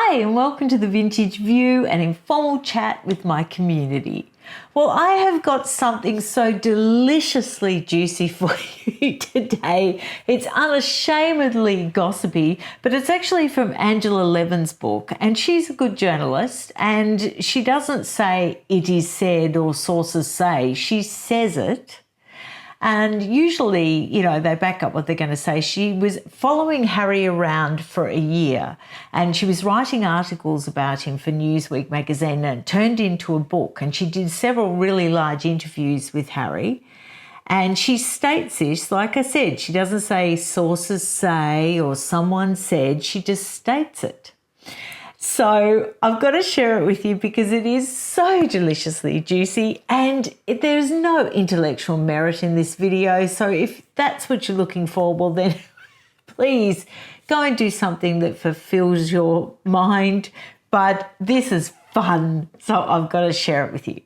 Hi and welcome to the Vintage View, an informal chat with my community. Well, I have got something so deliciously juicy for you today. It's unashamedly gossipy, but it's actually from Angela Levin's book, and she's a good journalist, and she doesn't say it is said or sources say, she says it. And usually, they back up what they're going to say. She was following Harry around for a year, and she was writing articles about him for Newsweek magazine, and it turned into a book. And she did several really large interviews with Harry. And she states this, like I said, she doesn't say sources say or someone said, she just states it. So I've got to share it with you because it is so deliciously juicy, and there's no intellectual merit in this video. So if that's what you're looking for, well then please go and do something that fulfills your mind. But this is fun, so I've got to share it with you.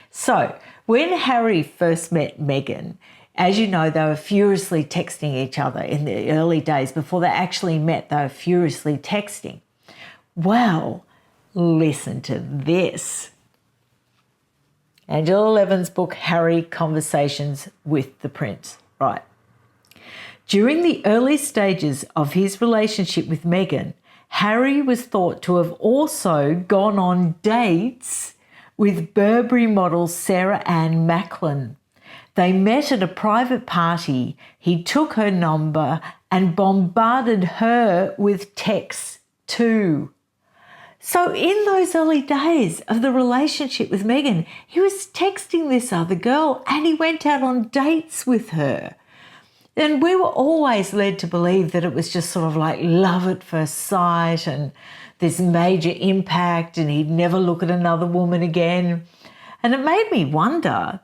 So when Harry first met Meghan, as you know, they were furiously texting each other in the early days. Before they actually met, they were furiously texting. Well, listen to this. Angela Levin's book, Harry Conversations with the Prince. Right. During the early stages of his relationship with Meghan, Harry was thought to have also gone on dates with Burberry model Sarah Ann Macklin. They met at a private party. He took her number and bombarded her with texts too. So in those early days of the relationship with Meghan, he was texting this other girl and he went out on dates with her. And we were always led to believe that it was just sort of like love at first sight and this major impact, and he'd never look at another woman again. And it made me wonder,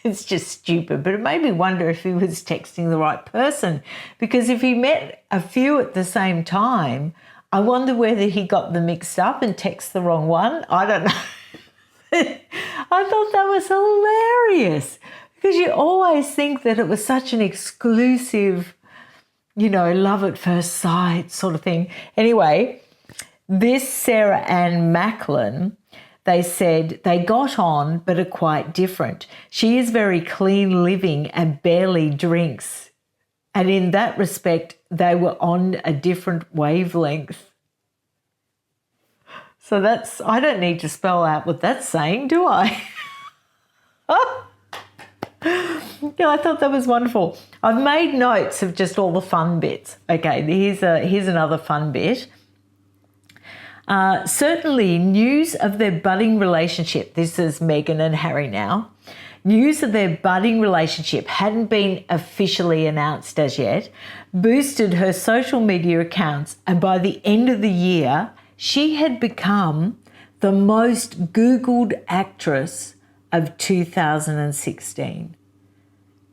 it's just stupid, but it made me wonder if he was texting the right person, because if he met a few at the same time, I wonder whether he got them mixed up and texted the wrong one. I don't know. I thought that was hilarious, because you always think that it was such an exclusive, love at first sight sort of thing. Anyway, this Sarah Ann Macklin, they said they got on but are quite different. She is very clean living and barely drinks. And in that respect, they were on a different wavelength. So I don't need to spell out what that's saying, do I? I thought that was wonderful. I've made notes of just all the fun bits. Okay, here's another fun bit. Certainly news of their budding relationship, this is Meghan and Harry now, news of their budding relationship hadn't been officially announced as yet, boosted her social media accounts, and by the end of the year, she had become the most Googled actress of 2016.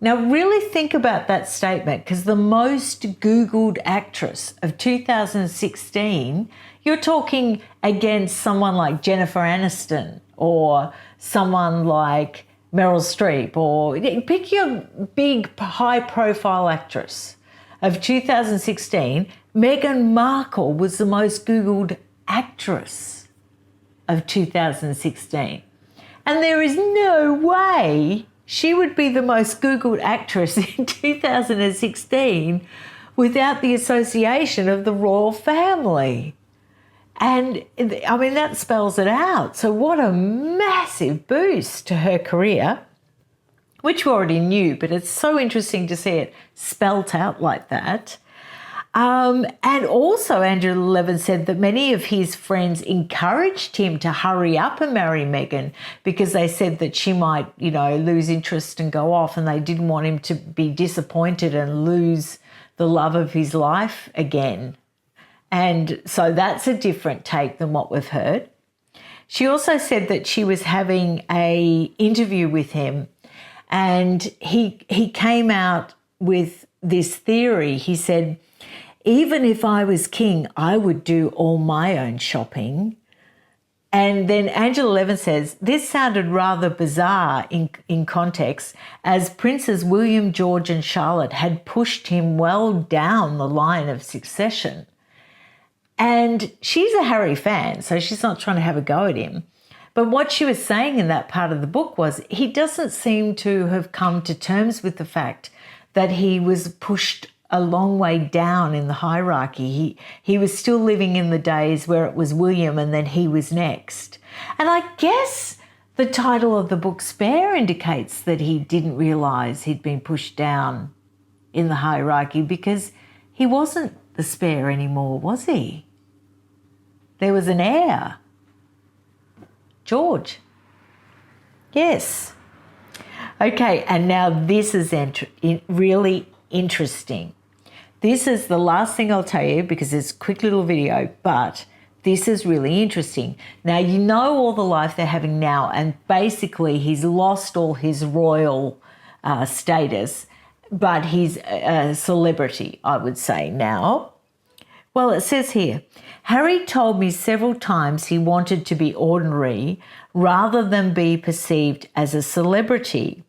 Now really think about that statement, because the most Googled actress of 2016, you're talking against someone like Jennifer Aniston or someone like Meryl Streep, or pick your big high-profile actress of 2016. Meghan Markle was the most Googled actress of 2016. And there is no way she would be the most Googled actress in 2016 without the association of the royal family. And I mean, that spells it out. So what a massive boost to her career, which we already knew, but it's so interesting to see it spelt out like that. And also Angela Levin said that many of his friends encouraged him to hurry up and marry Meghan, because they said that she might, lose interest and go off, and they didn't want him to be disappointed and lose the love of his life again. And so that's a different take than what we've heard. She also said that she was having an interview with him, and he came out with this theory. He said, even if I was king, I would do all my own shopping. And then Angela Levin says, this sounded rather bizarre in context, as Princes William, George and Charlotte had pushed him well down the line of succession. And she's a Harry fan, so she's not trying to have a go at him. But what she was saying in that part of the book was he doesn't seem to have come to terms with the fact that he was pushed a long way down in the hierarchy. He was still living in the days where it was William and then he was next. And I guess the title of the book, Spare, indicates that he didn't realise he'd been pushed down in the hierarchy because he wasn't the spare anymore, was he? There was an heir. George. Yes. Okay, and now this is really interesting. This is the last thing I'll tell you because it's a quick little video, but this is really interesting. Now, you know all the life they're having now, and basically he's lost all his royal status, but he's a celebrity, I would say now. Well, it says here, Harry told me several times he wanted to be ordinary rather than be perceived as a celebrity.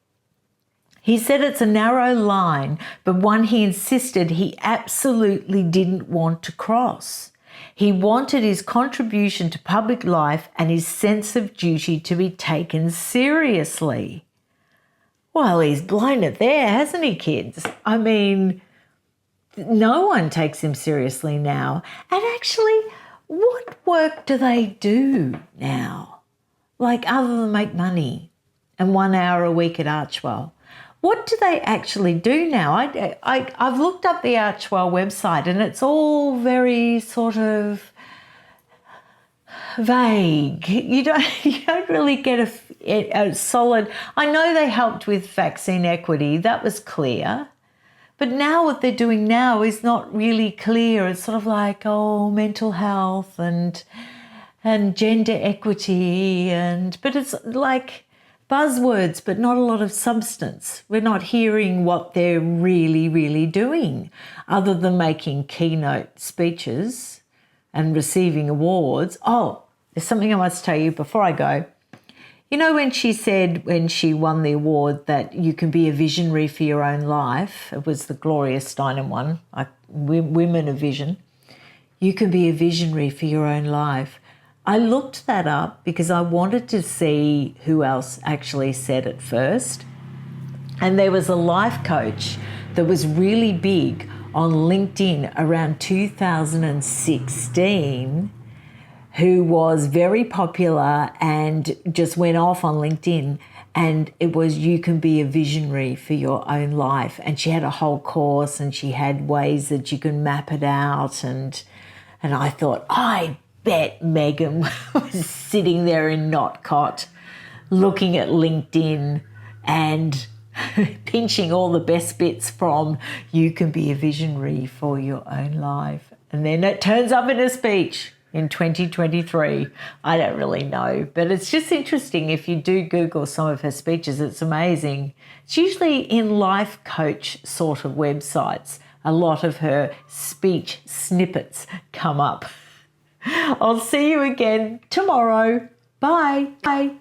He said it's a narrow line, but one he insisted he absolutely didn't want to cross. He wanted his contribution to public life and his sense of duty to be taken seriously. Well, he's blown it there, hasn't he, kids? I mean, no one takes him seriously now. And actually, what work do they do now? Like, other than make money and 1 hour a week at Archwell. What do they actually do now? I've looked up the Archwell website and it's all very sort of vague. You don't really get a solid... I know they helped with vaccine equity. That was clear. But now what they're doing now is not really clear. It's sort of like, mental health and gender equity, but it's like buzzwords, but not a lot of substance. We're not hearing what they're really, really doing other than making keynote speeches and receiving awards. Oh, there's something I must tell you before I go. You know when she said, when she won the award, that you can be a visionary for your own life? It was the Gloria Steinem one, Women of Vision. You can be a visionary for your own life. I looked that up because I wanted to see who else actually said it first. And there was a life coach that was really big on LinkedIn around 2016 who was very popular and just went off on LinkedIn, and it was you can be a visionary for your own life. And she had a whole course and she had ways that you can map it out, and I thought, I bet Megan was sitting there in Notcott looking at LinkedIn and pinching all the best bits from you can be a visionary for your own life. And then it turns up in a speech in 2023. I don't really know, but it's just interesting. If you do Google some of her speeches, it's amazing. It's usually in life coach sort of websites. A lot of her speech snippets come up. I'll see you again tomorrow. Bye. Bye.